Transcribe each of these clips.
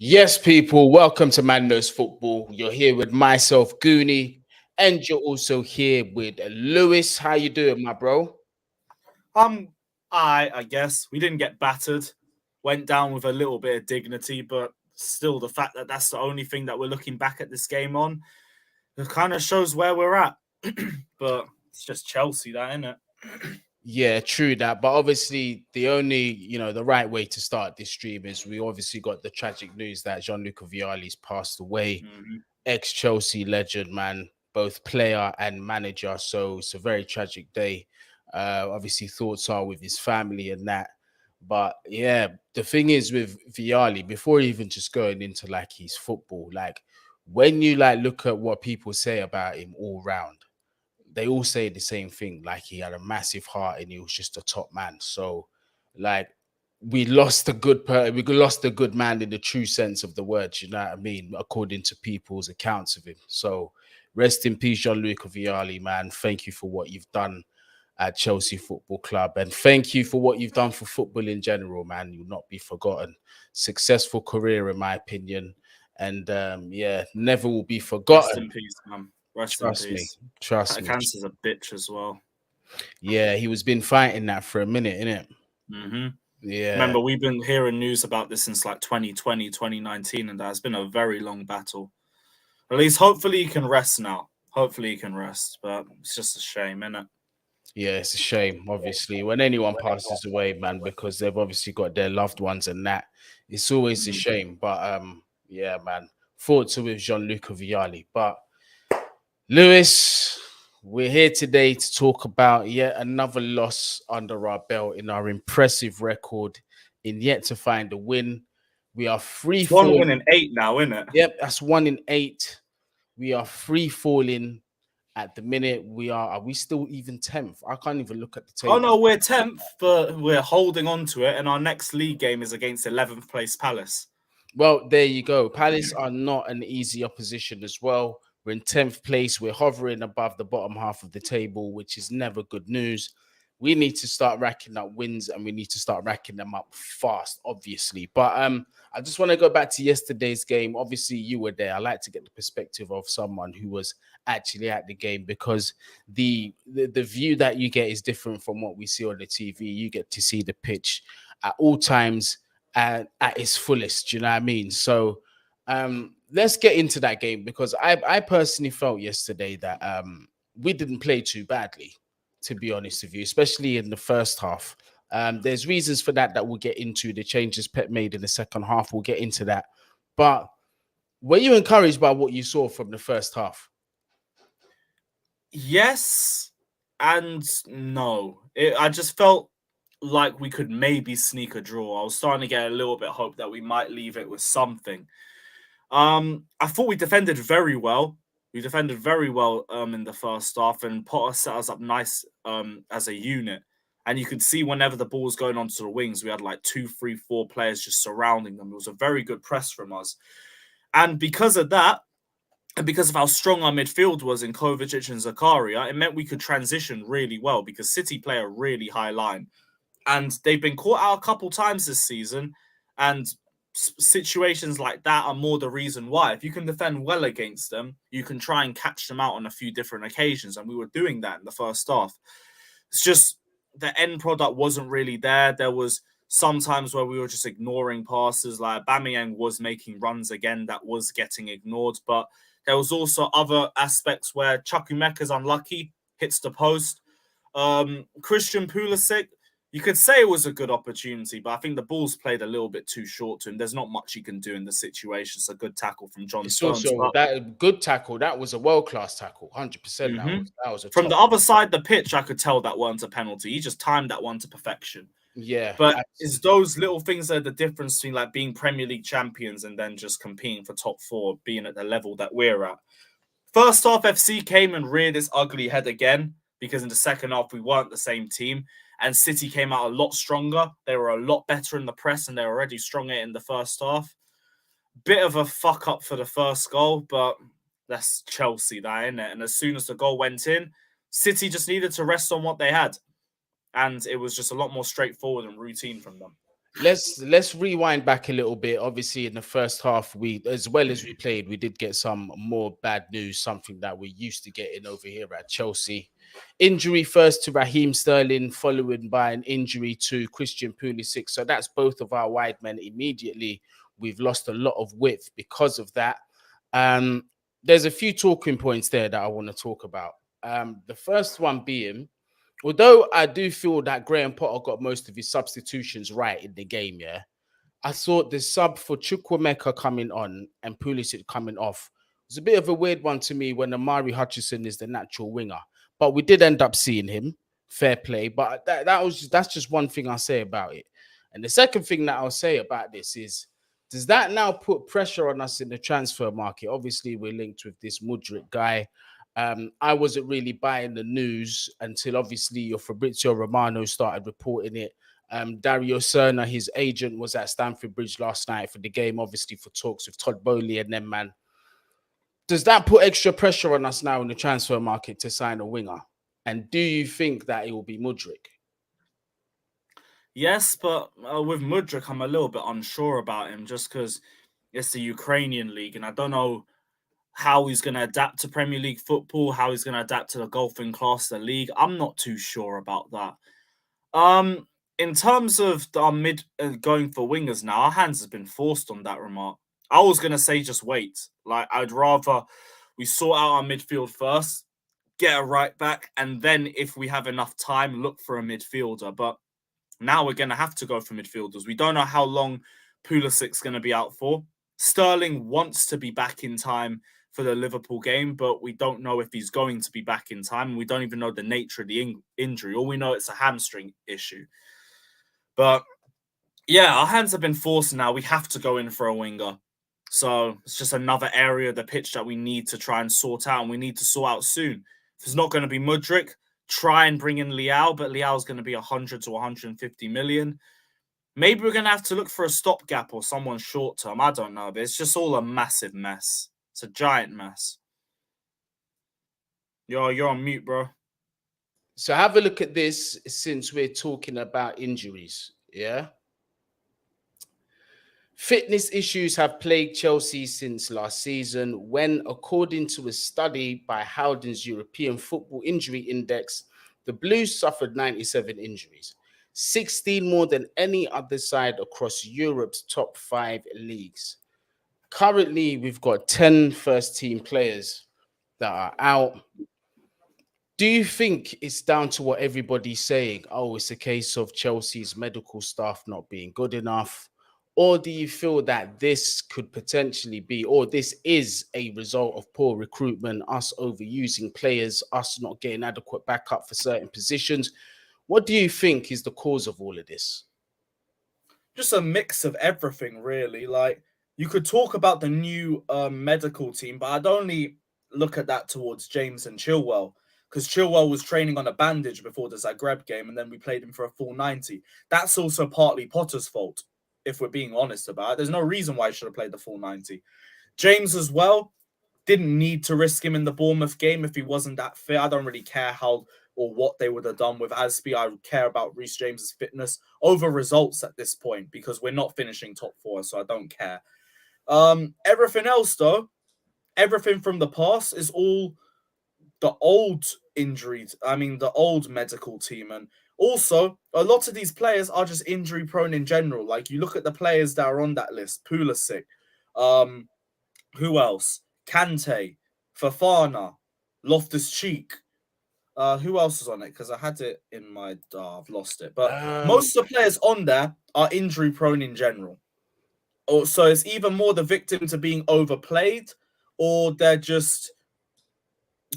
Yes, people, welcome to Man Knows Football. You're here with myself, Guni, and you're also here with Lewis. How you doing, my bro? Um, I guess we didn't get battered. Went down with a little bit of dignity, but still, the fact that that's the only thing that we're looking back at this game on, it kind of shows where we're at. But it's just Chelsea, that isn't it? Yeah, true that. But obviously, the right way to start this stream is we obviously got the tragic news that Gianluca Vialli's passed away, Mm-hmm. ex-Chelsea legend, man, both player and manager. So it's a very tragic day. Obviously, thoughts are with his family and that. But yeah, the thing is with Vialli, before even just going into like his football, like when you like look at what people say about him all round, they all say the same thing. Like he had a massive heart and he was just a top man. So, like we lost a good man in the true sense of the word. You know what I mean? According to people's accounts of him. So, rest in peace, Gianluca Vialli, man. Thank you for what you've done at Chelsea Football Club, and thank you for what you've done for football in general, man. You'll not be forgotten. Successful career, in my opinion, and yeah, never will be Rest forgotten. in peace, man. Rest in Trust me. peace. Trust me. Cancer's a bitch as well. Yeah, he was been fighting that for a minute, innit? Mm-hmm. Yeah. Remember, we've been hearing news about this since like 2020, 2019, and that's been a very long battle. At least, hopefully, he can rest now. Hopefully, he can rest, but it's just a shame, isn't it? Yeah, it's a shame, obviously, when anyone passes away, man, because they've obviously got their loved ones and that. It's always a shame. But yeah, man. Thoughts are with Gianluca Vialli. But Lewis, we're here today to talk about yet another loss under our belt in our impressive record in yet to find a win. We are free It's one falling. win in 8 now, isn't it? Yep, that's 1 in 8. We are free falling at the minute. Are we still even 10th? I can't even look at the Oh table. no, we're 10th, but we're holding on to it, and our next league game is against 11th place Palace. Well, there you go. Palace are not an easy opposition as well. We're in 10th place. We're hovering above the bottom half of the table, which is never good news. We need to start racking up wins and we need to start racking them up fast, obviously. But I just want to go back to yesterday's game. Obviously, you were there. I like to get the perspective of someone who was actually at the game because the view that you get is different from what we see on the TV. You get to see the pitch at all times at its fullest. Do you know what I mean? So let's get into that game because I personally felt yesterday that we didn't play too badly, to be honest with you, especially in the first half. There's reasons for that we'll get into. The changes Pep made in the second half, we'll get into that. But were you encouraged by what you saw from the first half? Yes and no. I just felt like we could maybe sneak a draw. I was starting to get a little bit of hope that we might leave it with something. I thought we defended very well. We defended very well in the first half, and Potter set us up nice as a unit. And you could see whenever the ball was going onto the wings, we had like 2, 3, 4 players just surrounding them. It was a very good press from us. And because of that, and because of how strong our midfield was in Kovacic and Zakaria, it meant we could transition really well because City play a really high line. And they've been caught out a couple times this season. And situations like that are more the reason why. If you can defend well against them, you can try and catch them out on a few different occasions. And we were doing that in the first half. It's just the end product wasn't really there. There was sometimes where we were just ignoring passes. Like Aubameyang was making runs again that was getting ignored. But there was also other aspects where Chukwuemeka's unlucky, hits the post. Christian Pulisic, you could say it was a good opportunity, but I think the ball's played a little bit too short to him. There's not much he can do in the situation. It's a good tackle from John It's Stones. also that good tackle. That was a world class tackle, 100%. That was a From top. the other side of the pitch, I could tell that weren't a penalty. He just timed that one to perfection. Yeah, But it's those little things that are the difference between like being Premier League champions and then just competing for top 4, being at the level that we're at. First half, FC came and reared its ugly head again because in the second half, we weren't the same team. And City came out a lot stronger. They were a lot better in the press and they were already stronger in the first half. Bit of a fuck up for the first goal, but that's Chelsea, that, isn't it? And as soon as the goal went in, City just needed to rest on what they had. And it was just a lot more straightforward and routine from them. let's rewind back a little bit. Obviously, in the first half, we as well as we played, we did get some more bad news, something that we're used to getting over here at Chelsea. Injury first to Raheem Sterling, following by an injury to Christian Pulisic. So that's both of our wide men immediately. We've lost a lot of width because of that. Um, there's a few talking points there that I want to talk about. The first one being, although I do feel that Graham Potter got most of his substitutions right in the game, yeah, I thought the sub for Chukwuemeka coming on and Pulisic coming off was a bit of a weird one to me when Amari Hutchinson is the natural winger. But we did end up seeing him. Fair play. But that's just one thing I'll say about it. And the second thing that I'll say about this is, does that now put pressure on us in the transfer market? Obviously, we're linked with this Mudryk guy. I wasn't really buying the news until obviously your Fabrizio Romano started reporting it. Dario Serna, his agent, was at Stamford Bridge last night for the game, obviously for talks with Todd Bowley and them, man. Does that put extra pressure on us now in the transfer market to sign a winger? And do you think that it will be Mudryk? Yes, but with Mudryk, I'm a little bit unsure about him just because it's the Ukrainian league, and I don't know how he's going to adapt to Premier League football, how he's going to adapt to the golfing class, the league. I'm not too sure about that. In terms of our mid going for wingers now, our hands has been forced on that remark. I was going to say just wait. Like, I'd rather we sort out our midfield first, get a right back, and then if we have enough time, look for a midfielder. But now we're going to have to go for midfielders. We don't know how long Pulisic's going to be out for. Sterling wants to be back in time for the Liverpool game, but we don't know if he's going to be back in time. We don't even know the nature of the injury. All we know it's a hamstring issue. But yeah, our hands have been forced now. We have to go in for a winger. So it's just another area of the pitch that we need to try and sort out, and we need to sort out soon. If it's not going to be Mudryk, try and bring in Leao, but Leao's going to be 100 to 150 million. Maybe we're going to have to look for a stopgap or someone short term. I don't know, but it's just all a massive mess. It's a giant mess. You're on mute, bro. So have a look at this since we're talking about injuries. Yeah. Fitness issues have plagued Chelsea since last season when, according to a study by Howden's European Football Injury Index, the Blues suffered 97 injuries, 16 more than any other side across Europe's top 5 leagues. Currently, we've got 10 first-team players that are out. Do you think it's down to what everybody's saying? Oh, it's a case of Chelsea's medical staff not being good enough. Or do you feel that this could potentially be, or this is a result of poor recruitment, us overusing players, us not getting adequate backup for certain positions? What do you think is the cause of all of this? Just a mix of everything, really. Like, you could talk about the new medical team, but I'd only look at that towards James and Chilwell, because Chilwell was training on a bandage before the Zagreb game, and then we played him for a full 90. That's also partly Potter's fault, if we're being honest about it. There's no reason why he should have played the full 90. James as well, didn't need to risk him in the Bournemouth game if he wasn't that fit. I don't really care how or what they would have done with Aspi. I care about Reece James's fitness over results at this point because we're not finishing top 4, so I don't care. Everything else, though, everything from the past is all the old injuries. I mean, the old medical team. And also, a lot of these players are just injury prone in general. Like, you look at the players that are on that list. Pulisic. Who else? Kante. Fafana. Loftus-Cheek. Who else is on it? Because I had it in my... I've lost it. But most of the players on there are injury prone in general. So it's either more the victim to being overplayed or they're just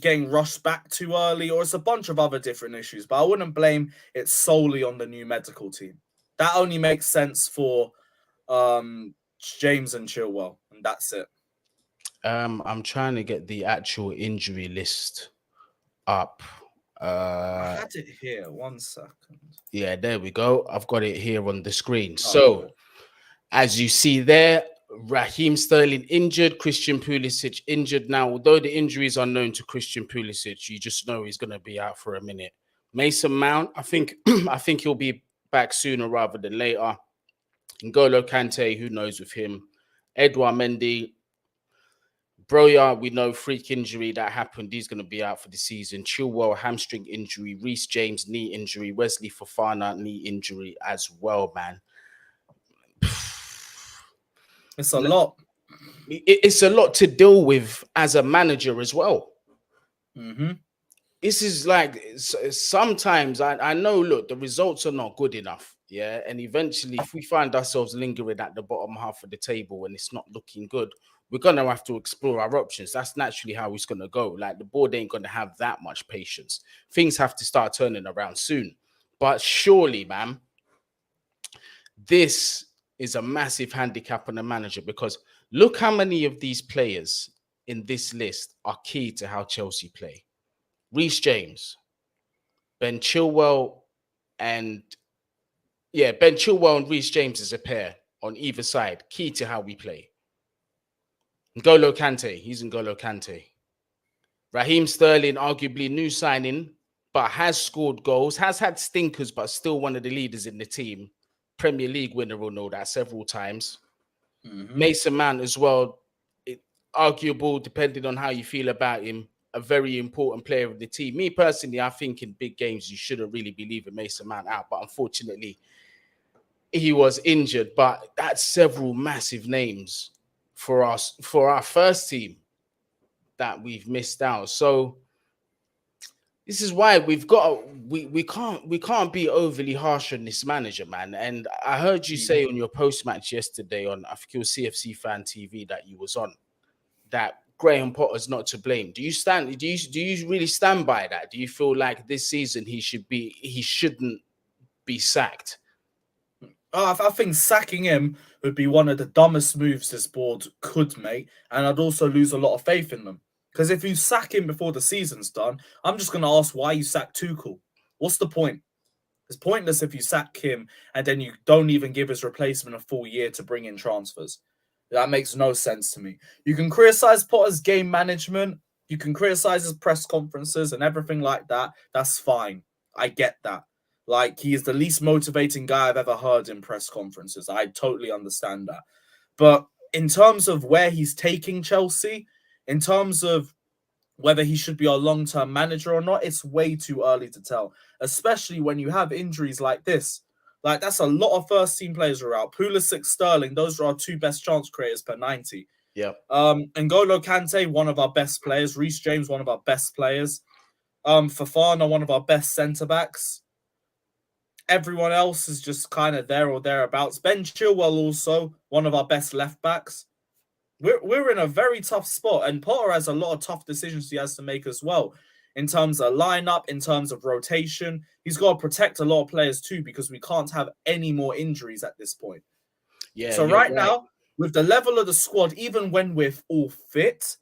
getting rushed back too early, or it's a bunch of other different issues. But I wouldn't blame it solely on the new medical team. That only makes sense for James and Chilwell, and that's it. I'm trying to get the actual injury list up. I had it here. 1 second. Yeah, there we go. I've got it here on the screen. So, as you see there, Raheem Sterling injured, Christian Pulisic injured. Now, although the injury is unknown to Christian Pulisic, you just know he's going to be out for a minute. Mason Mount, I think, I think he'll be back sooner rather than later. N'Golo Kante, who knows with him? Edouard Mendy, Broya, we know freak injury that happened. He's going to be out for the season. Chilwell, hamstring injury. Reece James, knee injury. Wesley Fofana, knee injury as well, man. It's a lot. It's a lot to deal with as a manager as well. Mm-hmm. This is like, sometimes I know, look, the results are not good enough. Yeah. And eventually, if we find ourselves lingering at the bottom half of the table and it's not looking good, we're going to have to explore our options. That's naturally how it's going to go. Like, the board ain't going to have that much patience. Things have to start turning around soon. But surely, man, this is a massive handicap on the manager, because look how many of these players in this list are key to how Chelsea play. Reece James, Ben Chilwell, and Ben Chilwell and Reece James as a pair on either side, key to how we play. N'Golo Kante, he's N'Golo Kante. Raheem Sterling, arguably new signing, but has scored goals, has had stinkers, but still one of the leaders in the team. Premier League winner will know that several times. Mm-hmm. Mason Mount as well, arguable, depending on how you feel about him, a very important player of the team. Me personally, I think in big games, you shouldn't really be leaving Mason Mount out, but unfortunately, he was injured. But that's several massive names for us, for our first team, that we've missed out. So this is why we've got we can't be overly harsh on this manager, man. And I heard you say on your post match yesterday on, I think it was CFC Fan TV that you was on, that Graham Potter's not to blame. Do you really stand by that? Do you feel like this season he shouldn't be sacked? I think sacking him would be one of the dumbest moves this board could make, and I'd also lose a lot of faith in them. Because if you sack him before the season's done, I'm just going to ask why you sacked Tuchel. What's the point? It's pointless if you sack him and then you don't even give his replacement a full year to bring in transfers. That makes no sense to me. You can criticize Potter's game management. You can criticize his press conferences and everything like that. That's fine. I get that. Like, he is the least motivating guy I've ever heard in press conferences. I totally understand that. But in terms of where he's taking Chelsea, in terms of whether he should be our long-term manager or not, it's way too early to tell, especially when you have injuries like this. Like, that's a lot of first-team players are out. Pulisic, Sterling, those are our two best chance creators per 90. Yeah. N'Golo Kante, one of our best players. Reece James, one of our best players. Fofana, one of our best centre-backs. Everyone else is just kind of there or thereabouts. Ben Chilwell also, one of our best left-backs. We're in a very tough spot, and Potter has a lot of tough decisions he has to make as well, in terms of lineup, in terms of rotation. He's got to protect a lot of players too, because we can't have any more injuries at this point. Yeah. So right now, with the level of the squad, even when we're all fit,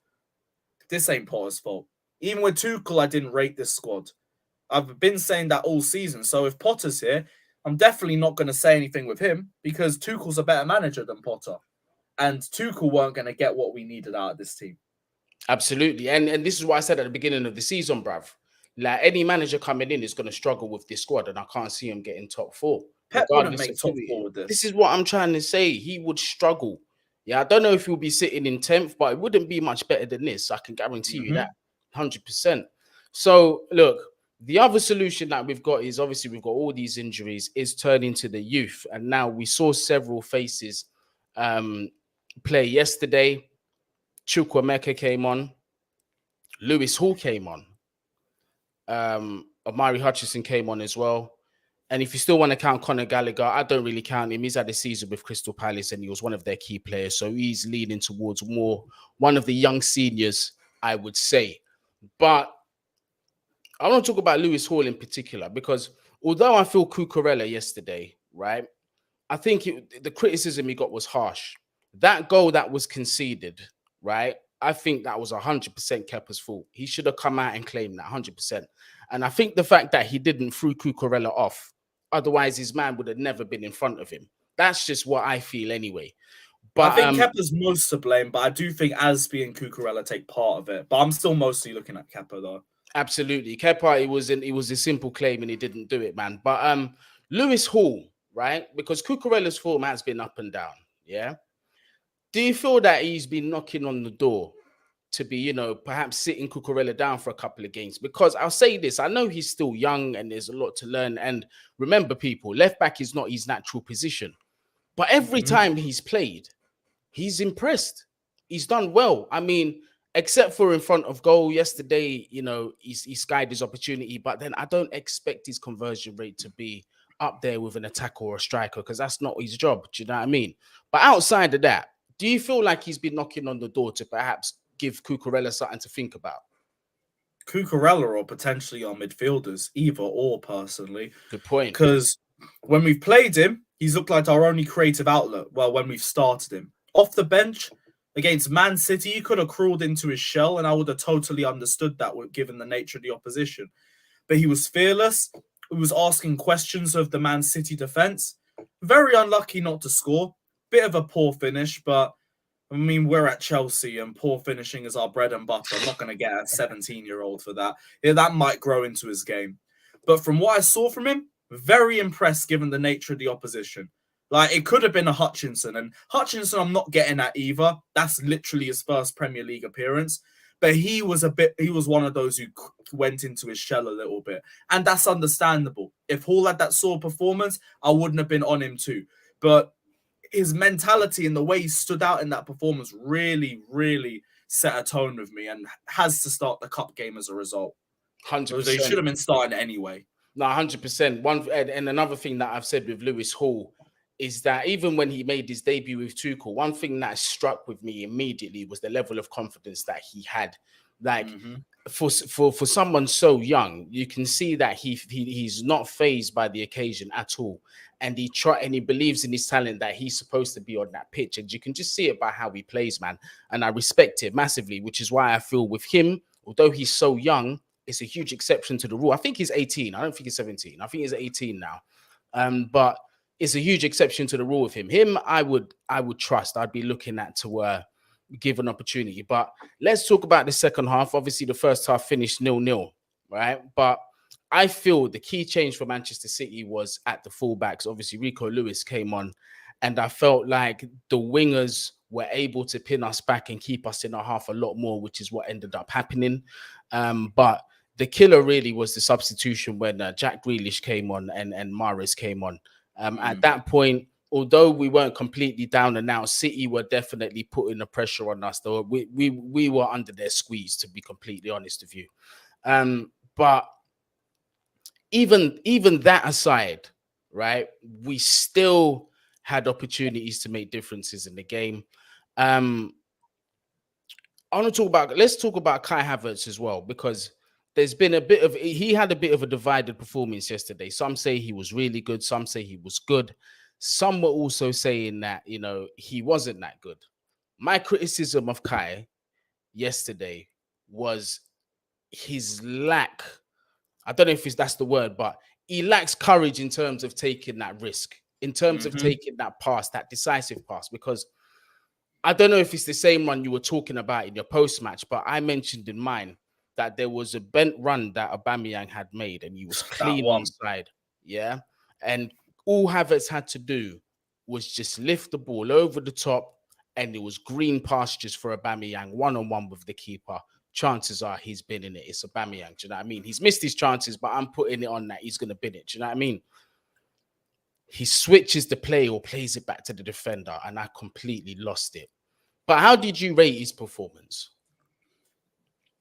this ain't Potter's fault. Even with Tuchel, I didn't rate this squad. I've been saying that all season. So if Potter's here, I'm definitely not going to say anything with him, because Tuchel's a better manager than Potter. And Tuchel weren't going to get what we needed out of this team. Absolutely. And this is what I said at the beginning of the season, bruv. Like, any manager coming in is going to struggle with this squad, and I can't see him getting top four. Pep wouldn't make top four with this. This is what I'm trying to say. He would struggle. Yeah, I don't know if he'll be sitting in 10th, but it wouldn't be much better than this. I can guarantee you that 100%. So, look, the other solution that we've got is, obviously, we've got all these injuries, is turning to the youth. And now we saw several faces play yesterday. Chukwuemeka came on. Lewis Hall came on. Amari Hutchinson came on as well. And if you still want to count Conor Gallagher, I don't really count him. He's had a season with Crystal Palace and he was one of their key players. So he's leaning towards more one of the young seniors, I would say. But I want to talk about Lewis Hall in particular, because although I feel Cucurella yesterday, right, I think the criticism he got was harsh. That goal that was conceded, right, I think that was 100% Kepa's fault. He should have come out and claimed that 100%. And I think the fact that he didn't throw Cucurella off, otherwise his man would have never been in front of him. That's just what I feel anyway. But I think Kepa's most to blame, but I do think Asby and Cucurella take part of it. But I'm still mostly looking at Kepa though. Absolutely. Kepa, it was a simple claim and he didn't do it, man. But Lewis Hall, right? Because Cucurella's form has been up and down. Yeah. Do you feel that he's been knocking on the door to be, perhaps sitting Cucurella down for a couple of games? Because I'll say this, I know he's still young and there's a lot to learn. And remember, people, left back is not his natural position. But every time he's played, he's impressed. He's done well. I mean, except for in front of goal yesterday, he skied his opportunity. But then I don't expect his conversion rate to be up there with an attacker or a striker, because that's not his job. Do you know what I mean? But outside of that, do you feel like he's been knocking on the door to perhaps give Cucurella something to think about? Cucurella or potentially our midfielders, either or, personally. Good point. Because when we've played him, he's looked like our only creative outlet. Well, when we've started him. Off the bench, against Man City, he could have crawled into his shell, and I would have totally understood that given the nature of the opposition. But he was fearless. He was asking questions of the Man City defence. Very unlucky not to score. Bit of a poor finish, but I mean, we're at Chelsea and poor finishing is our bread and butter. I'm not going to get a 17-year-old for that. Yeah, that might grow into his game. But from what I saw from him, very impressed given the nature of the opposition. Like, it could have been a Hutchinson. And Hutchinson, I'm not getting at either. That's literally his first Premier League appearance. But he was one of those who went into his shell a little bit. And that's understandable. If Hall had that sort of performance, I wouldn't have been on him too. But his mentality and the way he stood out in that performance really, really set a tone with me and has to start the cup game as a result. 100%. They should have been starting anyway. No, 100%. And another thing that I've said with Lewis Hall is that even when he made his debut with Tuchel, one thing that struck with me immediately was the level of confidence that he had. Like, for someone so young, you can see that he's not fazed by the occasion at all. And he believes in his talent, that he's supposed to be on that pitch. And you can just see it by how he plays, man. And I respect it massively, which is why I feel with him, although he's so young, it's a huge exception to the rule. I think he's 18. I don't think he's 17. I think he's 18 now. But it's a huge exception to the rule with him. Him, I would trust. I'd be looking at to give an opportunity. But let's talk about the second half. Obviously, the first half finished 0-0, right? But I feel the key change for Manchester City was at the fullbacks. Obviously, Rico Lewis came on, and I felt like the wingers were able to pin us back and keep us in our half a lot more, which is what ended up happening. But the killer really was the substitution when Jack Grealish came on and Mahrez came on. At that point, although we weren't completely down and out, City were definitely putting the pressure on us. Though we were under their squeeze, to be completely honest with you. But even that aside, right, we still had opportunities to make differences in the game. Let's talk about Kai Havertz as well, because there's been he had a bit of a divided performance yesterday. Some say he was really good, some say he was good. Some were also saying that, he wasn't that good. My criticism of Kai yesterday was his lack. I don't know if that's the word, but he lacks courage in terms of taking that risk, in terms of taking that pass, that decisive pass, because I don't know if it's the same one you were talking about in your post-match, but I mentioned in mine that there was a bent run that Aubameyang had made and he was clean onside. Yeah. And all Havertz had to do was just lift the ball over the top, and it was green pastures for Aubameyang, one-on-one with the keeper. Chances are he's been in it. It's Aubameyang. Do you know what I mean? He's missed his chances, but I'm putting it on that he's going to bin it. Do you know what I mean? He switches the play or plays it back to the defender, and I completely lost it. But how did you rate his performance?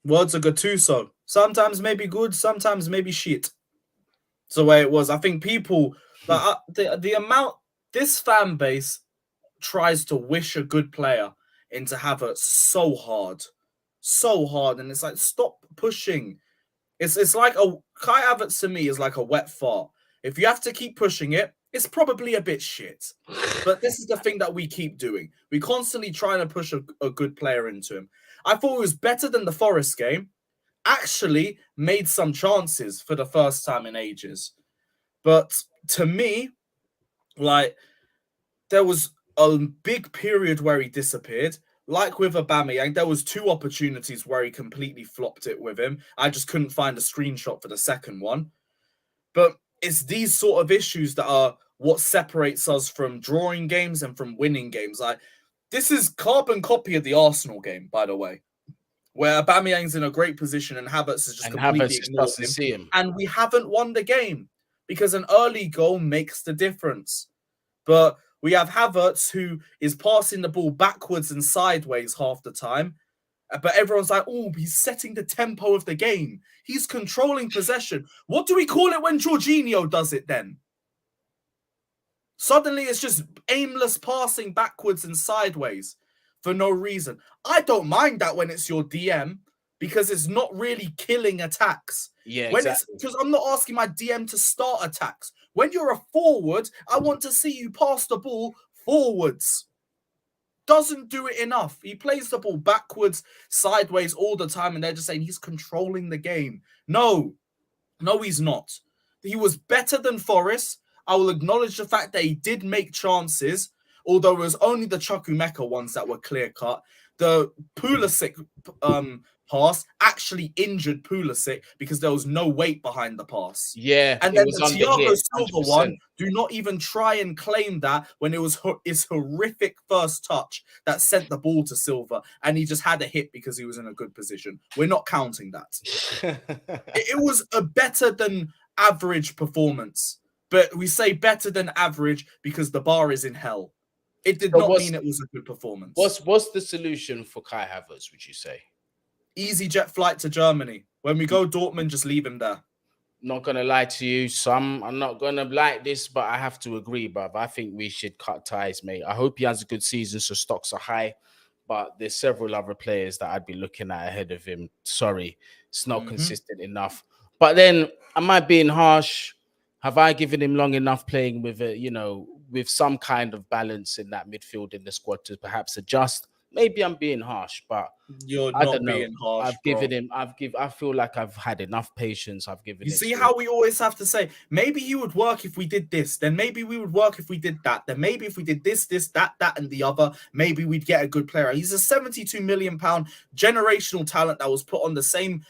Words are Gattuso. Sometimes maybe good, sometimes maybe shit. It's the way it was. I think people, like the amount, this fan base tries to wish a good player into Havertz so hard. And it's like, stop pushing. It's like Kai Havertz to me is like a wet fart. If you have to keep pushing it, it's probably a bit shit. But this is the thing that we keep doing. We constantly trying to push a good player into him. I thought it was better than the Forest game. Actually made some chances for the first time in ages. But to me, like, there was a big period where he disappeared. Like with Aubameyang, there was 2 opportunities where he completely flopped it with him. I just couldn't find a screenshot for the second one. But it's these sort of issues that are what separates us from drawing games and from winning games. Like, this is carbon copy of the Arsenal game, by the way, where Aubameyang's in a great position and Havertz has just And completely Havertz just ignored doesn't him. see him. And we haven't won the game because an early goal makes the difference. But we have Havertz who is passing the ball backwards and sideways half the time. But everyone's like, oh, he's setting the tempo of the game. He's controlling possession. What do we call it when Jorginho does it then? Suddenly it's just aimless passing backwards and sideways for no reason. I don't mind that when it's your DM because it's not really killing attacks. Yeah, When exactly. it's because I'm not asking my DM to start attacks. When you're a forward, I want to see you pass the ball forwards. Doesn't do it enough. He plays the ball backwards, sideways all the time, and they're just saying he's controlling the game. No, he's not. He was better than Forrest. I will acknowledge the fact that he did make chances, although it was only the Chukwuemeka ones that were clear cut. The Pulisic pass actually injured Pulisic because there was no weight behind the pass. Yeah, And it then was the under Thiago hit, Silva 100%. one, do not even try and claim that when it was his horrific first touch that sent the ball to Silva and he just had a hit because he was in a good position. We're not counting that. It was a better than average performance, but we say better than average because the bar is in hell. It did So not mean it was a good performance. What's the solution for Kai Havertz, would you say? Easy jet flight to Germany. When we go Dortmund, just leave him there. Not gonna lie to you, some I'm not gonna like this, but I have to agree, bruv. I think we should cut ties, mate. I hope he has a good season so stocks are high, but there's several other players that I'd be looking at ahead of him. Sorry, it's not consistent enough. But then, am I being harsh? Have I given him long enough playing with with some kind of balance in that midfield in the squad to perhaps adjust? Maybe I'm being harsh, but You're I not don't know. being harsh, I've bro. given him. I feel like I've had enough patience. I've given. You it see to how him. we always have to say, maybe he would work if we did this, then maybe we would work if we did that, then maybe if we did this, that, and the other, maybe we'd get a good player. He's a £72 million generational talent that was put on the same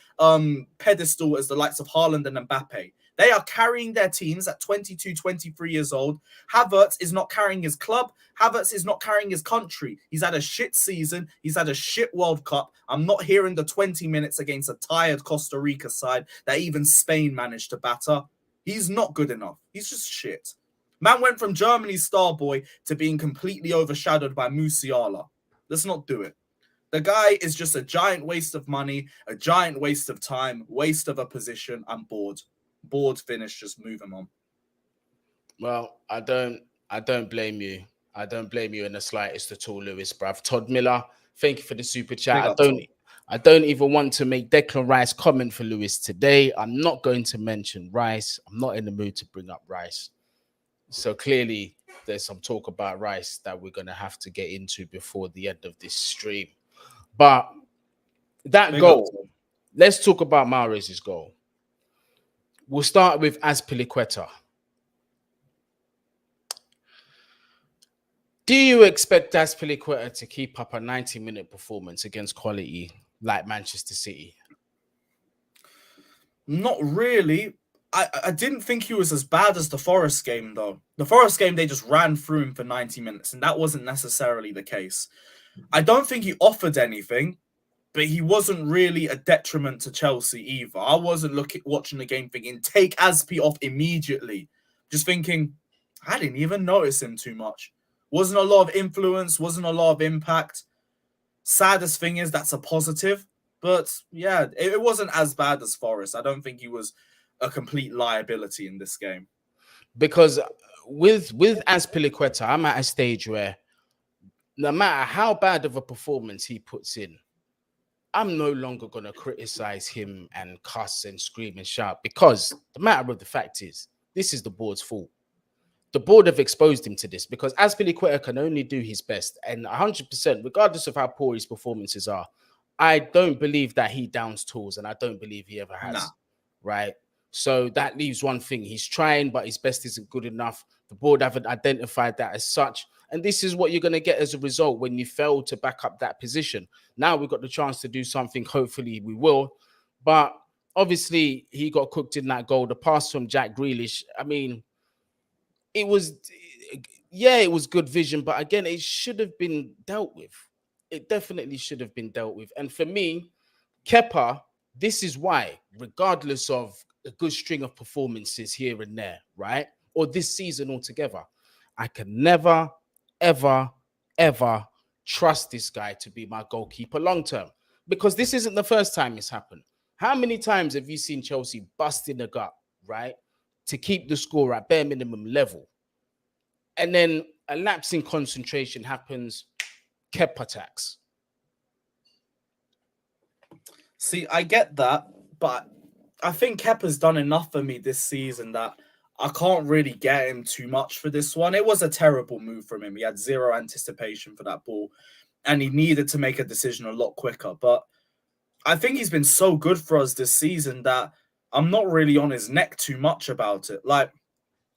pedestal as the likes of Haaland and Mbappe. They are carrying their teams at 22, 23 years old. Havertz is not carrying his club. Havertz is not carrying his country. He's had a shit season. He's had a shit World Cup. I'm not hearing the 20 minutes against a tired Costa Rica side that even Spain managed to batter. He's not good enough. He's just shit. Man went from Germany's star boy to being completely overshadowed by Musiala. Let's not do it. The guy is just a giant waste of money, a giant waste of time, waste of a position. I'm bored. Board finish, just move him on. Well, I don't blame you. I don't blame you in the slightest at all, Lewis, bruv. Todd Miller, thank you for the super chat. Big up, Todd. I don't even want to make Declan Rice comment for Lewis today. I'm not going to mention Rice. I'm not in the mood to bring up Rice. So clearly there's some talk about Rice that we're gonna have to get into before the end of this stream. But that Big goal, up, Todd. let's talk about Mahrez's goal. We'll start with Azpilicueta. Do you expect Azpilicueta to keep up a 90-minute performance against quality like Manchester City? Not really. I didn't think he was as bad as the Forest game, though. The Forest game, they just ran through him for 90 minutes, and that wasn't necessarily the case. I don't think he offered anything, but he wasn't really a detriment to Chelsea either. I wasn't watching the game thinking, take Azpi off immediately. Just thinking, I didn't even notice him too much. Wasn't a lot of influence, wasn't a lot of impact. Saddest thing is that's a positive. But yeah, it wasn't as bad as Forest. I don't think he was a complete liability in this game. Because with Azpilicueta, I'm at a stage where no matter how bad of a performance he puts in, I'm no longer going to criticize him and cuss and scream and shout, because the matter of the fact is, this is the board's fault. The board have exposed him to this because Azpilicueta can only do his best. And 100%, regardless of how poor his performances are, I don't believe that he downs tools, and I don't believe he ever has. Nah. Right? So that leaves one thing. He's trying, but his best isn't good enough. The board haven't identified that as such. And this is what you're going to get as a result when you fail to back up that position. Now we've got the chance to do something. Hopefully we will. But obviously he got cooked in that goal. The pass from Jack Grealish, I mean, it was, yeah, it was good vision, but again, it should have been dealt with. It definitely should have been dealt with. And for me, Kepa, this is why, regardless of a good string of performances here and there, right? Or this season altogether, I can never, ever, ever trust this guy to be my goalkeeper long term. Because this isn't the first time it's happened. How many times have you seen Chelsea bust in the gut, right? To keep the score at bare minimum level. And then a lapse in concentration happens, Kepa attacks. See, I get that, but I think Kepa's done enough for me this season that I can't really get him too much for this one. It was a terrible move from him. He had zero anticipation for that ball, and he needed to make a decision a lot quicker. But I think he's been so good for us this season that I'm not really on his neck too much about it. Like,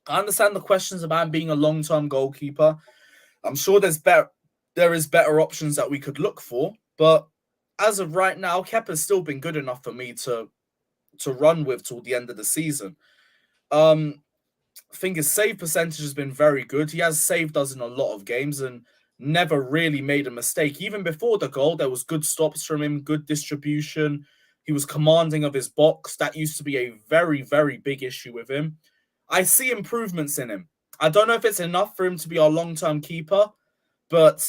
I understand the questions about him being a long-term goalkeeper. I'm sure there is better options that we could look for, but as of right now, Kepa's still been good enough for me to run with till the end of the season. I think his save percentage has been very good. He has saved us in a lot of games and never really made a mistake. Even before the goal, there was good stops from him, good distribution. He was commanding of his box. That used to be a very, very big issue with him. I see improvements in him. I don't know if it's enough for him to be our long-term keeper, but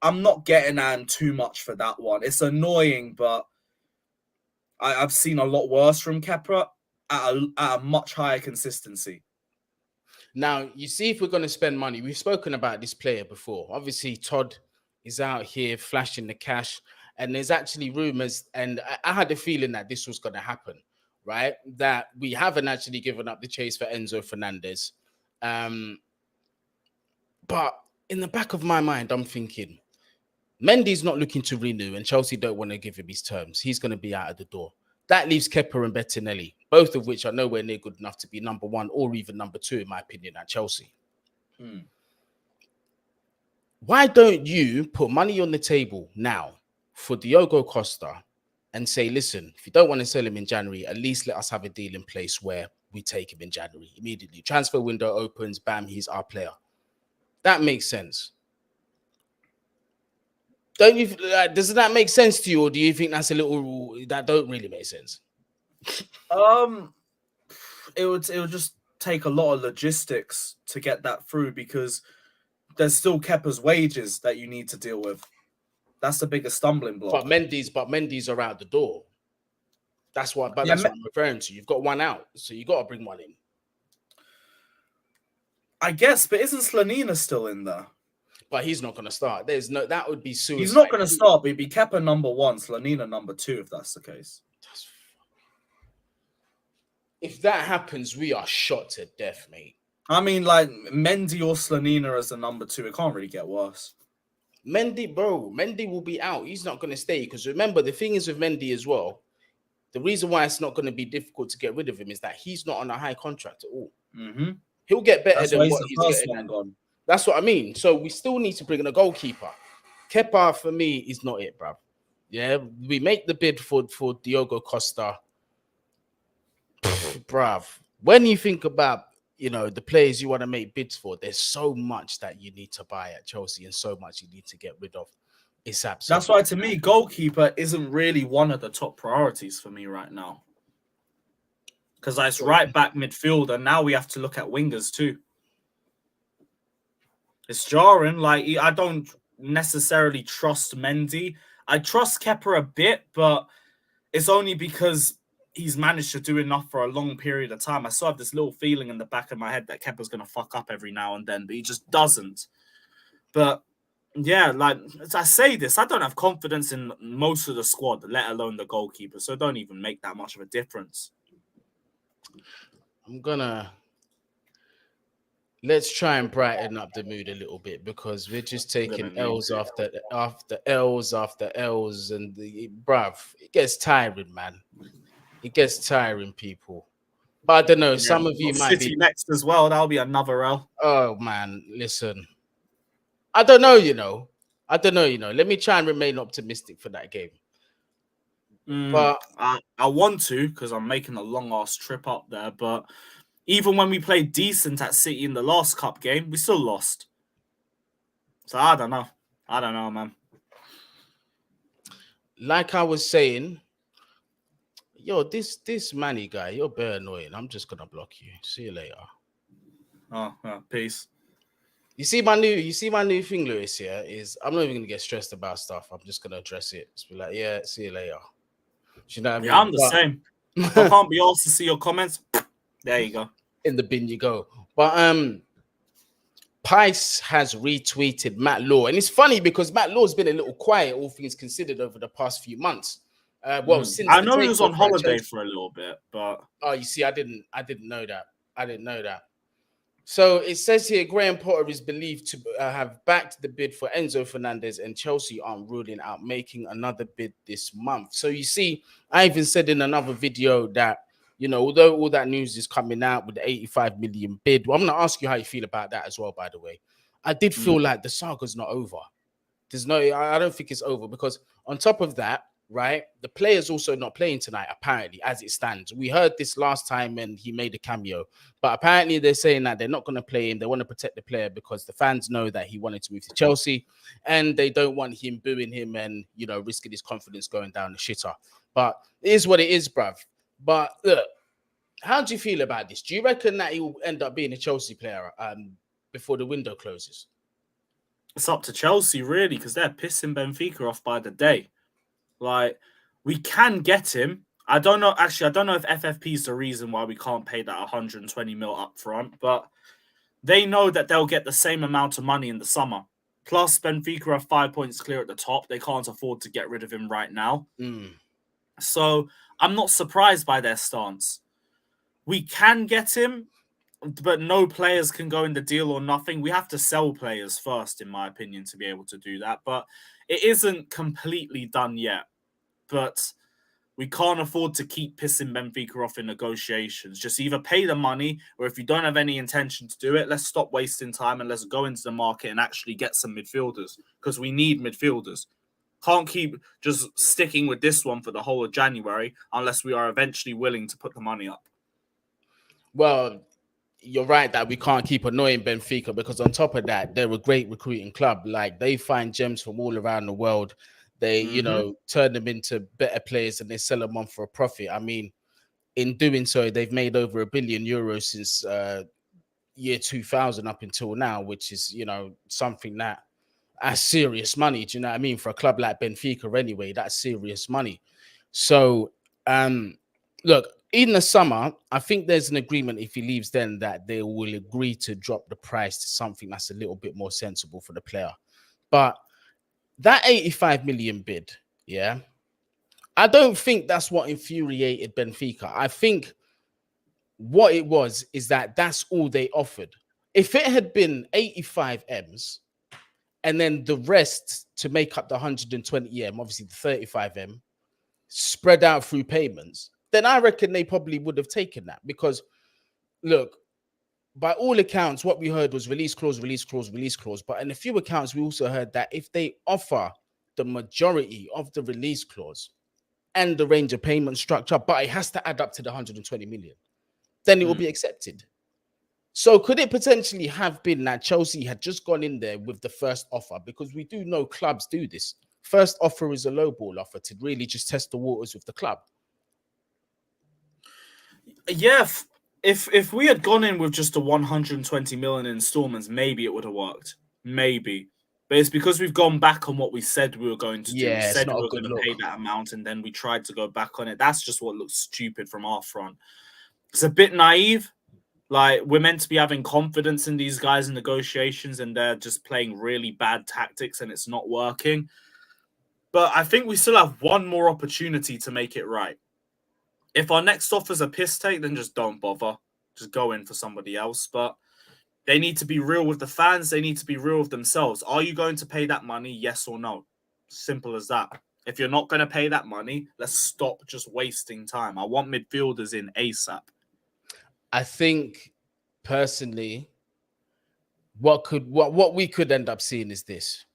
I'm not getting on too much for that one. It's annoying, but I've seen a lot worse from Kepa at a much higher consistency. Now, you see, if we're going to spend money, we've spoken about this player before. Obviously, Todd is out here flashing the cash, and there's actually rumors, and I had a feeling that this was going to happen, right? That we haven't actually given up the chase for Enzo Fernandez. But in the back of my mind, I'm thinking, Mendy's not looking to renew, and Chelsea don't want to give him his terms. He's going to be out of the door. That leaves Kepa and Bettinelli, both of which are nowhere near good enough to be number one or even number two, in my opinion, at Chelsea. Why don't you put money on the table now for Diogo Costa and say, listen, if you don't want to sell him in January, at least let us have a deal in place where we take him in January immediately. Transfer window opens, bam, he's our player. That makes sense. Don't you? Does that make sense to you, or do you think that's a little that don't really make sense? It would just take a lot of logistics to get that through because there's still Kepa's wages that you need to deal with. That's the biggest stumbling block. But Mendy's are out the door. That's what. But that's what I'm referring to. You've got one out, so you got to bring one in. I guess, but isn't Slanina still in there? But he's not going to start. There's no. That would be suicide. He's not going to start. But he'd be Kepa number one, Slanina number two, if that's the case. If that happens, we are shot to death, mate. I mean, like Mendy or Slanina as the number two, it can't really get worse. Mendy will be out. He's not going to stay because remember the thing is with Mendy as well. The reason why it's not going to be difficult to get rid of him is that he's not on a high contract at all. Mm-hmm. He'll get better than what he's getting. Gone. That's what I mean. So we still need to bring in a goalkeeper. Kepa for me is not it, bruv. Yeah, we make the bid for Diogo Costa, bruv. When you think about the players you want to make bids for, there's so much that you need to buy at Chelsea and so much you need to get rid of. It's absolutely. That's why to me, goalkeeper isn't really one of the top priorities for me right now. Because it's right back midfield, and now we have to look at wingers too. It's jarring. Like, I don't necessarily trust Mendy. I trust Kepa a bit, but it's only because he's managed to do enough for a long period of time. I still have this little feeling in the back of my head that Kepa's going to fuck up every now and then, but he just doesn't. But yeah, like as I say this, I don't have confidence in most of the squad, let alone the goalkeeper. So it don't even make that much of a difference. Let's try and brighten up the mood a little bit because we're just taking L's after L's after L's, and bruv, it gets tiring, man. It gets tiring, people. But I don't know. Some of you might be next as well. That'll be another L. Oh man, listen. I don't know. Let me try and remain optimistic for that game. But I want to because I'm making a long ass trip up there. But Even when we played decent at City in the last cup game, we still lost. So I don't know. Man. Like I was saying, yo, this Manny guy, you're very annoying. I'm just gonna block you. See you later. Oh, peace. You see my new thing, Lewis. Yeah, is I'm not even gonna get stressed about stuff. I'm just gonna address it. Just be like, yeah, see you later. Do you know what I mean? I'm the same. If I can't be asked to see your comments, there you go. In the bin you go. But Pice has retweeted Matt Law, and it's funny because Matt Law's been a little quiet, all things considered, over the past few months. Since I the know he was on takeover at holiday Chelsea. for a little bit, but You see, I didn't know that. So it says here Graham Potter is believed to have backed the bid for Enzo Fernandez, and Chelsea aren't ruling out making another bid this month. So you see, I even said in another video that, you know, although all that news is coming out with the 85 million bid, well, I'm going to ask you how you feel about that as well, by the way. I did feel like the saga's not over. I don't think it's over, because on top of that, right, the player's also not playing tonight, apparently, as it stands. We heard this last time and he made a cameo, but apparently they're saying that they're not going to play him. They want to protect the player because the fans know that he wanted to move to Chelsea and they don't want him booing him and, you know, risking his confidence going down the shitter. But it is what it is, bruv. But look, how do you feel about this? Do you reckon that he will end up being a Chelsea player before the window closes? It's up to Chelsea, really, because they're pissing Benfica off by the day. Like, we can get him. I don't know. Actually, I don't know if FFP is the reason why we can't pay that 120 mil up front, but they know that they'll get the same amount of money in the summer. Plus, Benfica are 5 points clear at the top. They can't afford to get rid of him right now. So I'm not surprised by their stance. We can get him, but no players can go in the deal or nothing. We have to sell players first, in my opinion, to be able to do that. But it isn't completely done yet. But we can't afford to keep pissing Benfica off in negotiations. Just either pay the money, or if you don't have any intention to do it, let's stop wasting time and let's go into the market and actually get some midfielders, because we need midfielders. Can't keep just sticking with this one for the whole of January unless we are eventually willing to put the money up. Well, you're right that we can't keep annoying Benfica, because on top of that, they're a great recruiting club. Like, they find gems from all around the world. They, you know, turn them into better players and they sell them on for a profit. I mean, in doing so, they've made over €1 billion since year 2000 up until now, which is, you know, something that's serious money. Do you know what I mean? For a club like Benfica, anyway, that's serious money. So, look, in the summer, I think there's an agreement if he leaves then that they will agree to drop the price to something that's a little bit more sensible for the player. But that 85 million bid, yeah, I don't think that's what infuriated Benfica. I think what it was is that that's all they offered. If it had been 85 M's and then the rest to make up the 120 M, obviously the 35 M, spread out through payments, then I reckon they probably would have taken that. Because, look, by all accounts, what we heard was release clause. But in a few accounts, we also heard that if they offer the majority of the release clause and the range of payment structure, but it has to add up to the 120 million, then it will be accepted. So could it potentially have been that Chelsea had just gone in there with the first offer? Because we do know clubs do this. First offer is a low ball offer to really just test the waters with the club. Yeah, if we had gone in with just the 120 million installments, maybe it would have worked. Maybe. But it's because we've gone back on what we said we were going to do. Yeah, We it's said not we a were good going to pay look. that amount, and then we tried to go back on it. That's just what looks stupid from our front. It's a bit naive. Like, we're meant to be having confidence in these guys in negotiations, and they're just playing really bad tactics, and it's not working. But I think we still have one more opportunity to make it right. If our next offer's a piss take, then just don't bother. Just go in for somebody else. But they need to be real with the fans. They need to be real with themselves. Are you going to pay that money? Yes or no? Simple as that. If you're not going to pay that money, let's stop just wasting time. I want midfielders in ASAP. I think, personally, what we could end up seeing is this.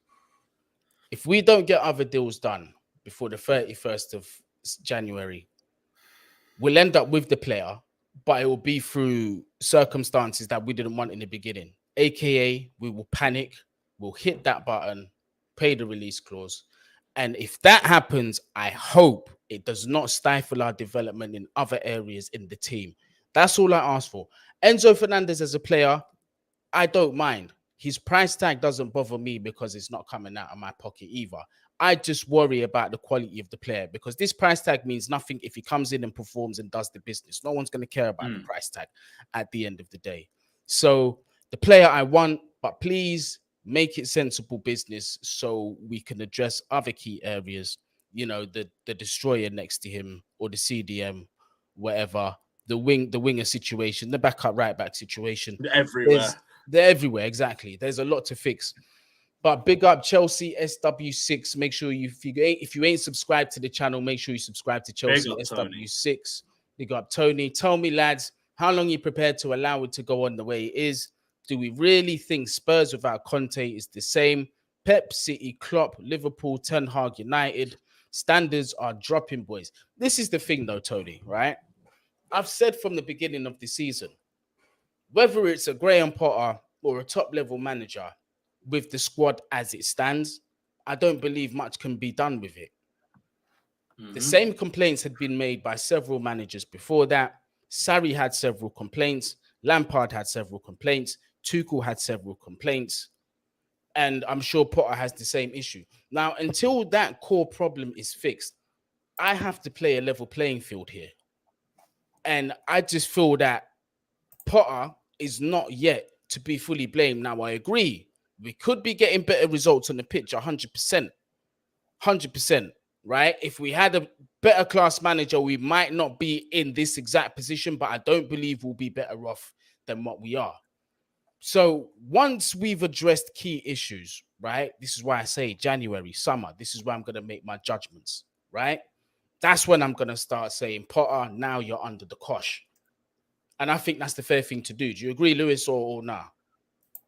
If we don't get other deals done before the 31st of January, we'll end up with the player, but it will be through circumstances that we didn't want in the beginning, aka we will panic, we'll hit that button, pay the release clause, and if that happens, I hope it does not stifle our development in other areas in the team. That's all I ask for. Enzo Fernandez as a player, I don't mind. His price tag doesn't bother me because it's not coming out of my pocket either. I just worry about the quality of the player because this price tag means nothing if he comes in and performs and does the business. No one's going to care about the price tag at the end of the day. So the player I want, but please make it sensible business so we can address other key areas. You know, the destroyer next to him or the CDM, whatever, the winger situation, the backup right back situation. Everywhere. They're everywhere, exactly. There's a lot to fix. But big up Chelsea SW6. Make sure if you ain't subscribed to the channel, make sure you subscribe to Chelsea SW6. Big up Tony. Tell me, lads, how long you prepared to allow it to go on the way it is? Do we really think Spurs without Conte is the same? Pep, City, Klopp, Liverpool, Ten Hag, United. Standards are dropping, boys. This is the thing, though, Tony, right? I've said from the beginning of the season, whether it's a Graham Potter or a top-level manager, with the squad as it stands, I don't believe much can be done with it. The same complaints had been made by several managers before that. Sarri had several complaints. Lampard had several complaints. Tuchel had several complaints. And I'm sure Potter has the same issue. Now, until that core problem is fixed, I have to play a level playing field here. And I just feel that Potter is not yet to be fully blamed. Now, I agree. We could be getting better results on the pitch, 100%. 100%, right? If we had a better class manager, we might not be in this exact position, but I don't believe we'll be better off than what we are. So once we've addressed key issues, right? This is why I say January, summer. This is where I'm going to make my judgments, right? That's when I'm going to start saying, Potter, now you're under the cosh. And I think that's the fair thing to do. Do you agree, Lewis, or nah?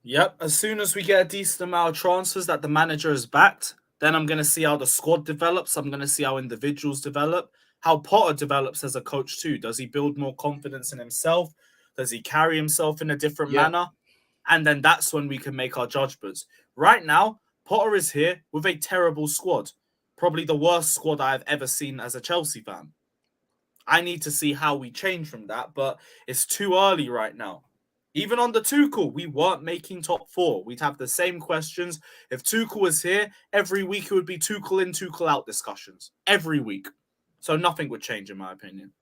Yep. As soon as we get a decent amount of transfers that the manager has backed, then I'm going to see how the squad develops. I'm going to see how individuals develop, how Potter develops as a coach too. Does he build more confidence in himself? Does he carry himself in a different manner? And then that's when we can make our judgments. Right now, Potter is here with a terrible squad. Probably the worst squad I've ever seen as a Chelsea fan. I need to see how we change from that, but it's too early right now. Even under Tuchel, we weren't making top four. We'd have the same questions. If Tuchel was here, every week it would be Tuchel in, Tuchel out discussions. Every week. So nothing would change, in my opinion.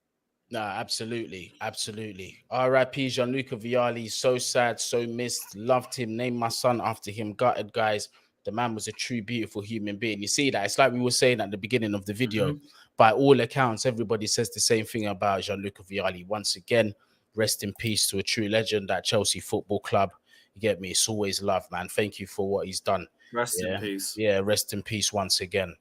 No, absolutely. Absolutely. R.I.P. Gianluca Vialli. So sad, so missed. Loved him. Named my son after him. Gutted, guys. The man was a true, beautiful human being. You see that? It's like we were saying at the beginning of the video. By all accounts, everybody says the same thing about Gianluca Vialli. Once again, rest in peace to a true legend at Chelsea Football Club. You get me? It's always love, man. Thank you for what he's done. Rest in peace. Yeah, rest in peace once again.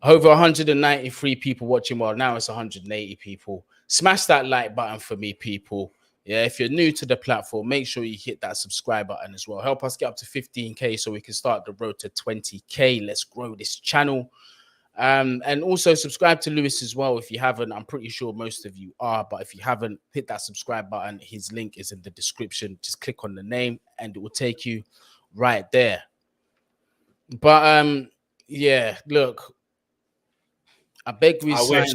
Over 193 people watching. Well, now it's 180 people. Smash that like button for me, people. Yeah, if you're new to the platform, make sure you hit that subscribe button as well. Help us get up to 15K so we can start the road to 20K. Let's grow this channel. And also subscribe to Lewis as well if you haven't. I'm pretty sure most of you are, but if you haven't, hit that subscribe button. His link is in the description. Just click on the name and it will take you right there. But yeah, look, I beg we sign.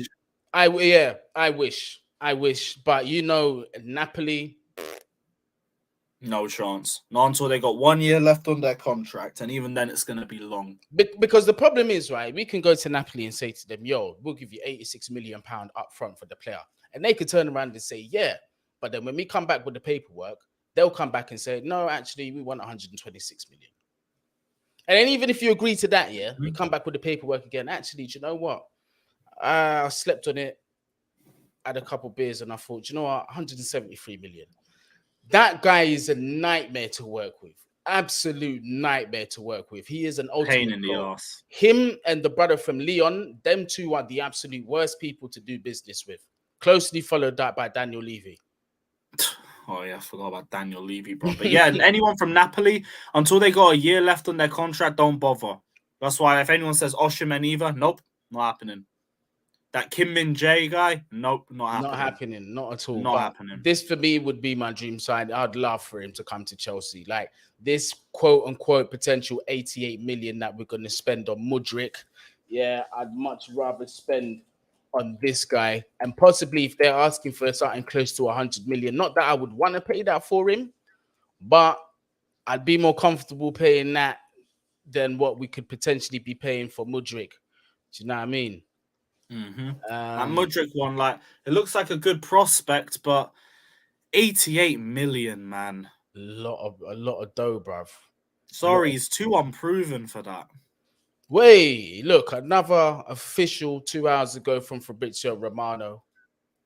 I wish, but you know, Napoli, no chance. Not until they got 1 year left on their contract, and even then, it's going to be long. Because the problem is, right, we can go to Napoli and say to them, "Yo, we'll give you £86 million up front for the player," and they could turn around and say, "Yeah," but then when we come back with the paperwork, they'll come back and say, "No, actually, we want 126 million." And then even if you agree to that, yeah, you come back with the paperwork again. Actually, do you know what? I slept on it, had a couple beers, and I thought, you know what, 173 million. That guy is a nightmare to work with. Absolute nightmare to work with. He is an ultimate pain in the ass. Him and the brother from Leon, them two are the absolute worst people to do business with. Closely followed that by Daniel Levy. Oh, yeah, I forgot about Daniel Levy, bro. But yeah, anyone from Napoli, until they got a year left on their contract, don't bother. That's why if anyone says Osimhen either, nope, not happening. That Kim Min Jae guy, nope, not Not happening. happening, not at all. Not But happening. this for me would be my dream sign. I'd love for him to come to Chelsea. Like this quote unquote potential 88 million that we're going to spend on Mudryk. Yeah, I'd much rather spend on this guy. And possibly if they're asking for something close to 100 million, not that I would want to pay that for him, but I'd be more comfortable paying that than what we could potentially be paying for Mudryk. Do you know what I mean? That Mudryk one, like, it looks like a good prospect, but 88 million, man. A lot of dough, bruv. Sorry, he's too unproven for that. Wait, look, another official 2 hours ago from Fabrizio Romano.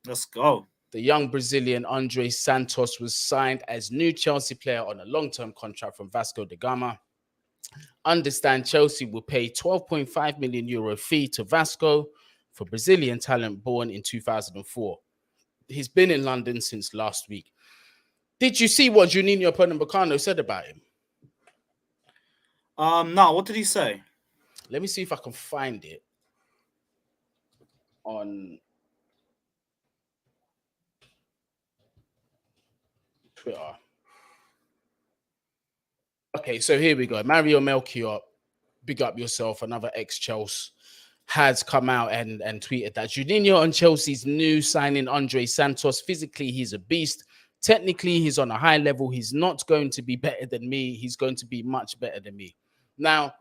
Let's go. The young Brazilian Andre Santos was signed as new Chelsea player on a long-term contract from Vasco da Gama. Understand Chelsea will pay 12.5 million euro fee to Vasco for Brazilian talent born in 2004. He's been in London since last week. Did you see what Juninho Pernambucano said about him? No, what did he say? Let me see if I can find it on Twitter. Okay, so here we go. Mario Melchior, big up yourself, another ex-Chelsea, has come out and tweeted that Juninho on Chelsea's new signing Andre Santos. Physically, he's a beast. Technically, he's on a high level. He's not going to be better than me. He's going to be much better than me. Now,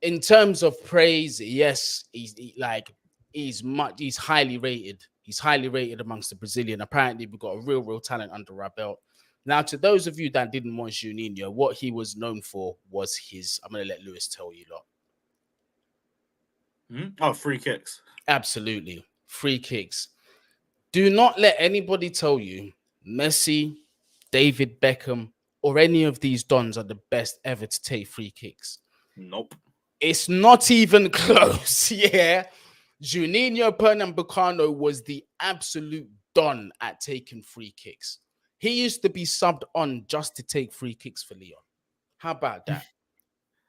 in terms of praise, yes, he's highly rated. He's highly rated amongst the Brazilian. Apparently, we've got a real talent under our belt. Now, to those of you that didn't want Juninho, what he was known for was his. I'm going to let Lewis tell you lot. Oh, free kicks. Absolutely. Free kicks. Do not let anybody tell you Messi, David Beckham, or any of these dons are the best ever to take free kicks. Nope. It's not even close. Yeah. Juninho Pernambucano was the absolute don at taking free kicks. He used to be subbed on just to take free kicks for Leon. How about that?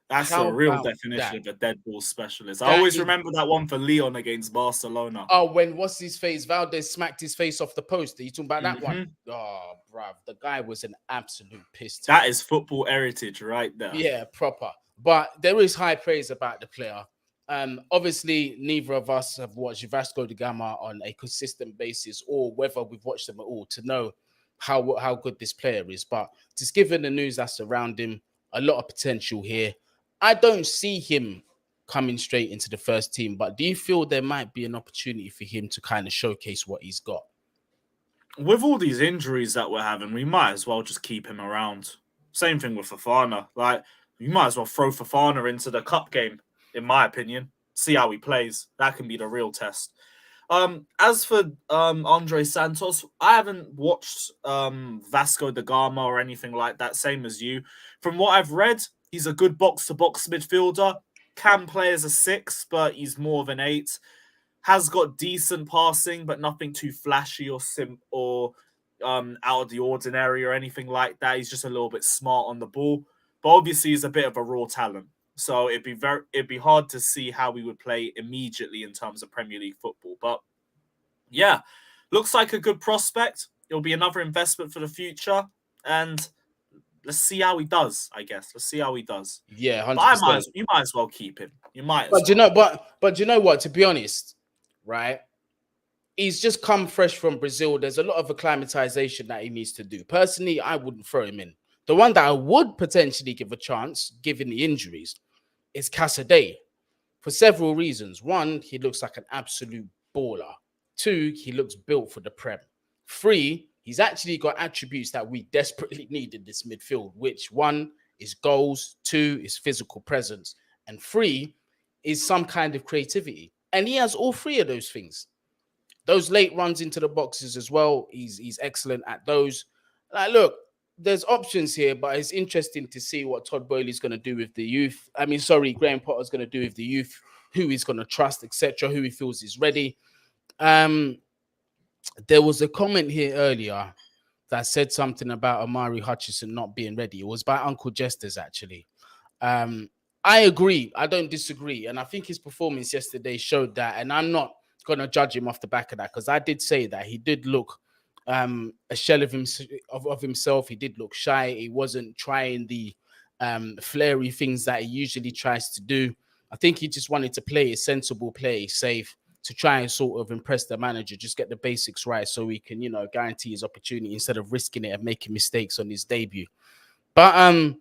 That's How a real about definition that? of a dead ball specialist. I That always is- remember that one for Leon against Barcelona. Oh, when what's his face? Valdez smacked his face off the post. Are you talking about that one? Oh, bruv. The guy was an absolute piss. That is football heritage right there. Yeah, proper. But there is high praise about the player. Obviously, neither of us have watched Vasco da Gama on a consistent basis, or whether we've watched them at all to know how good this player is. But just given the news that's around him, a lot of potential here. I don't see him coming straight into the first team, but do you feel there might be an opportunity for him to kind of showcase what he's got? With all these injuries that we're having, we might as well just keep him around. Same thing with Fofana. Like, you might as well throw Fofana into the cup game, in my opinion. See how he plays. That can be the real test. As for Andre Santos, I haven't watched Vasco da Gama or anything like that, same as you. From what I've read, he's a good box-to-box midfielder. Can play as a 6, but he's more of an 8. Has got decent passing, but nothing too flashy or out of the ordinary or anything like that. He's just a little bit smart on the ball. But obviously, he's a bit of a raw talent. So it'd be hard to see how we would play immediately in terms of Premier League football. But yeah, looks like a good prospect. It'll be another investment for the future, and let's see how he does. I guess let's see how he does. Yeah, 100%. But you might as well keep him. You might. But you know what? To be honest, right? He's just come fresh from Brazil. There's a lot of acclimatization that he needs to do. Personally, I wouldn't throw him in. The one that I would potentially give a chance, given the injuries, is Casadei for several reasons. One, he looks like an absolute baller. 2, he looks built for the Prem. 3, he's actually got attributes that we desperately need in this midfield, which 1 is goals, 2 is physical presence, and 3 is some kind of creativity. And he has all 3 of those things. Those late runs into the boxes as well, he's excellent at those. Like, look, there's options here, but it's interesting to see what Todd Boehly's going to do with the youth. Graham Potter's going to do with the youth, who he's going to trust, etc., who he feels is ready. There was a comment here earlier that said something about Amari Hutchinson not being ready. It was by Uncle Jesters, actually. I agree. I don't disagree. And I think his performance yesterday showed that. And I'm not gonna judge him off the back of that, because I did say that he did look a shell of, of himself. He did look shy. He wasn't trying the flary things that he usually tries to do. I think he just wanted to play a sensible play, safe, to try and sort of impress the manager, just get the basics right so he can, guarantee his opportunity instead of risking it and making mistakes on his debut. But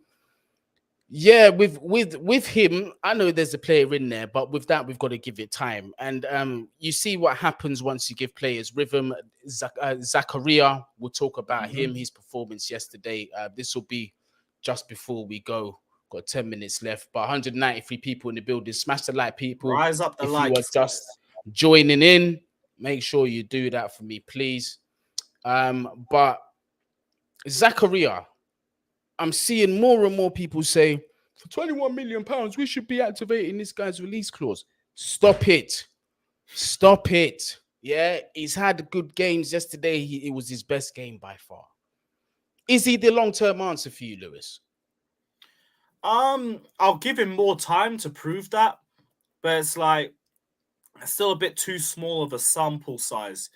yeah, with him, I know there's a player in there, but with that, we've got to give it time. And you see what happens once you give players rhythm. Zakaria, we'll talk about him, his performance yesterday. This will be just before we go. Got 10 minutes left, but 193 people in the building. Smash the like, people. Rise up the if likes. You are just joining in, make sure you do that for me, please. But Zakaria, I'm seeing more and more people say, for 21 million pounds, we should be activating this guy's release clause. Stop it. Stop it. Yeah, he's had good games yesterday. It was his best game by far. Is he the long-term answer for you, Lewis? I'll give him more time to prove that, but it's like still a bit too small of a sample size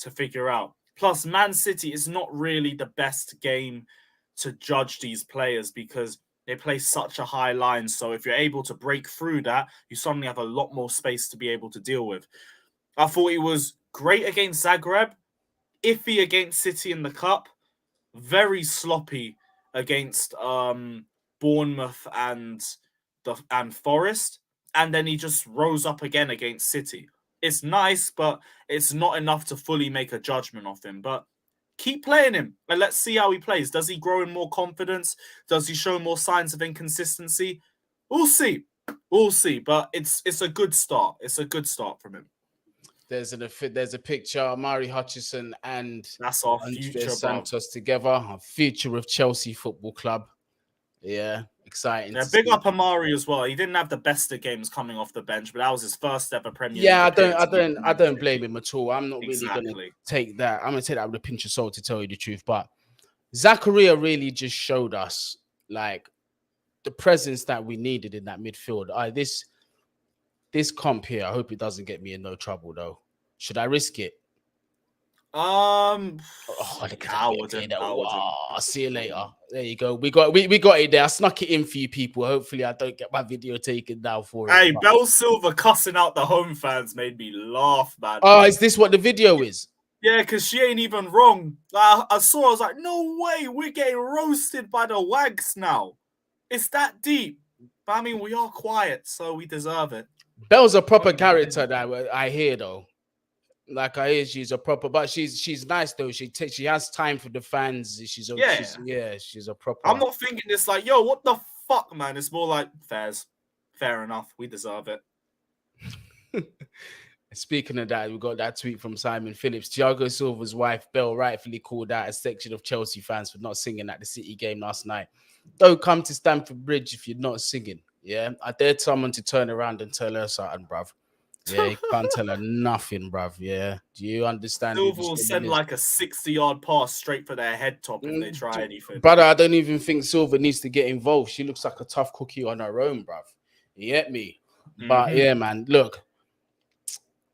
to figure out. Plus, Man City is not really the best game to judge these players because they play such a high line. So if you're able to break through that, you suddenly have a lot more space to be able to deal with. I thought he was great against Zagreb, iffy against City in the Cup, very sloppy against Bournemouth and Forest, and then he just rose up again against City. It's nice, but it's not enough to fully make a judgment of him. But keep playing him and let's see how he plays. Does he grow in more confidence? Does he show more signs of inconsistency? We'll see. We'll see. But it's a good start. It's a good start from him. There's a picture of Mari Hutchison and that's our future Santos together. Our future of Chelsea Football Club. Yeah, exciting. Yeah, big up Amari as well. He didn't have the best of games coming off the bench, but that was his first ever Premier League. Yeah, I don't blame him at all. I'm not really gonna take that. I'm gonna take that with a pinch of salt, to tell you the truth. But Zakaria really just showed us like the presence that we needed in that midfield. This comp here, I hope it doesn't get me in no trouble though. Should I risk it? I wouldn't. See you later. There you go. We got it there. I snuck it in for you people. Hopefully, I don't get my video taken down for it. Hey, Bell Silver cussing out the home fans made me laugh, man. Oh, is this what the video is? Yeah, because she ain't even wrong. I was like, no way, we're getting roasted by the wags now. It's that deep. But I mean, we are quiet, so we deserve it. Bell's a proper character that I hear though. Like I hear she's a proper, but she's nice though. She has time for the fans. She's a proper. I'm not thinking this like, yo, what the fuck, man? It's more like fair enough. We deserve it. Speaking of that, we got that tweet from Simon Phillips. Thiago Silva's wife Belle rightfully called out a section of Chelsea fans for not singing at the City game last night. Don't come to Stamford Bridge if you're not singing. Yeah, I dared someone to turn around and tell her something, bruv. Yeah, you can't tell her nothing, bruv. Yeah, do you understand? Silva will send like a 60-yard pass straight for their head top if they try anything. Brother, I don't even think Silva needs to get involved. She looks like a tough cookie on her own, bruv. You get me? But yeah, man, look.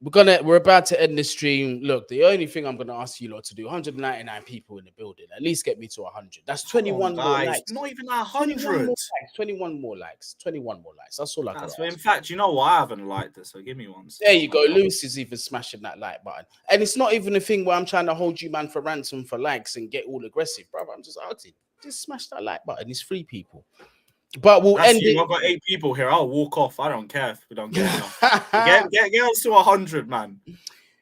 We're about to end the stream. Look, the only thing I'm gonna ask you lot to do, 199 people in the building, at least get me to 100. That's 21 more likes. Not even 100. 21 more likes. That's all I got. In fact, you know what? I haven't liked it, so give me one. There you go. Lewis is even smashing that like button. And it's not even a thing where I'm trying to hold you, man, for ransom for likes and get all aggressive, brother. I'm just asking. Just smash that like button. It's free people. But we'll end it. I've got 8 people here. I'll walk off. I don't care if we don't get enough. get us to 100, man.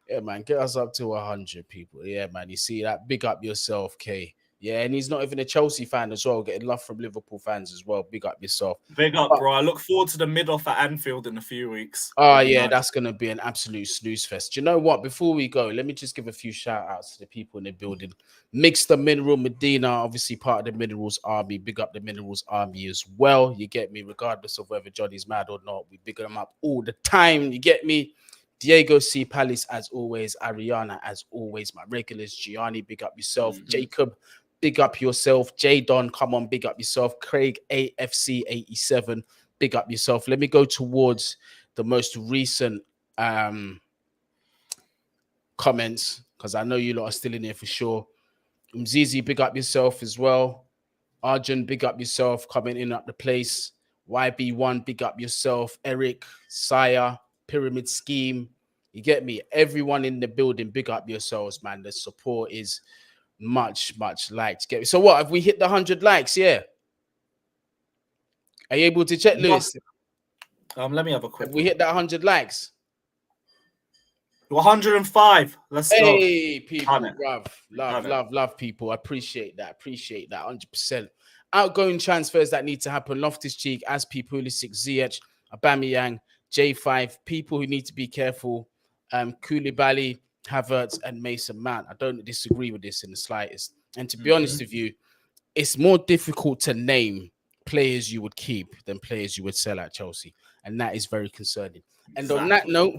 Yeah, man. Get us up to 100 people. Yeah, man. You see that? Big up yourself, Kay. Yeah, and he's not even a Chelsea fan as well. Getting love from Liverpool fans as well. Big up yourself. Big up, bro. I look forward to the mid-off at Anfield in a few weeks. Oh, yeah, that's going to be an absolute snooze fest. You know what? Before we go, let me just give a few shout-outs to the people in the building. Mix the Mineral Medina, obviously part of the Minerals Army. Big up the Minerals Army as well. You get me? Regardless of whether Johnny's mad or not, we big them up all the time. You get me? Diego C. Palace, as always. Ariana, as always. My regulars. Gianni, big up yourself. Jacob, big up yourself. J Don, come on, big up yourself. Craig AFC 87, big up yourself. Let me go towards the most recent comments because I know you lot are still in here for sure. Mzizi, big up yourself as well. Arjun, big up yourself, commenting up the place. YB1, big up yourself. Eric, Saya, Pyramid Scheme. You get me? Everyone in the building, big up yourselves, man. The support is much, much liked. Get me? So what? Have we hit the 100 likes? Yeah. Are you able to check, Lewis? Let me have a quick Have we hit that 100 likes? 105. Let's go. Hey, people, love, people. I appreciate that. 100%. Outgoing transfers that need to happen. Loftus-Cheek, Aspi, Pulisic, Ziyech, Aubameyang, J5. People who need to be careful. Koulibaly, Havertz, and Mason Mount. I don't disagree with this in the slightest. And to be honest with you, it's more difficult to name players you would keep than players you would sell at Chelsea. And that is very concerning. And on that note,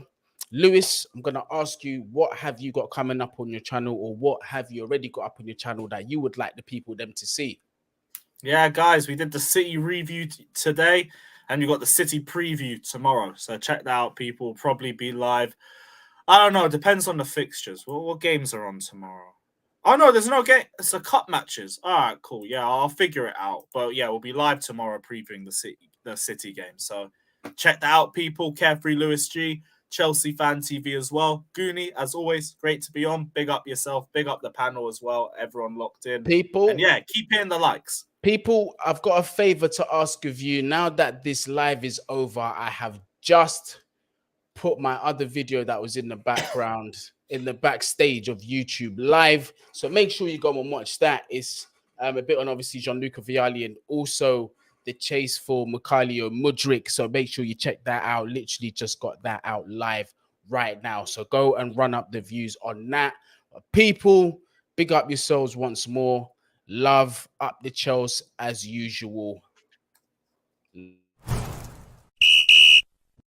Lewis, I'm going to ask you, what have you got coming up on your channel, or what have you already got up on your channel that you would like the people them to see? Yeah, guys, we did the City review today, and we got the City preview tomorrow. So check that out, people. Will probably be live. I don't know. It depends on the fixtures. What games are on tomorrow? Oh, no, there's no game. It's a cup matches. All right, cool. Yeah, I'll figure it out. But yeah, we'll be live tomorrow previewing the City game. So check that out, people. Carefree Lewis G. Chelsea Fan TV as well. Guni, as always, great to be on. Big up yourself. Big up the panel as well. Everyone locked in. People. And yeah, keep hitting the likes. People, I've got a favor to ask of you. Now that this live is over, I have just put my other video that was in the background, in the backstage of YouTube live. So make sure you go and watch that. It's a bit on obviously Gianluca Vialli and also the chase for Mikhailo Mudryk. So make sure you check that out. Literally just got that out live right now. So go and run up the views on that. People, big up yourselves once more. Love up the Chelsea as usual.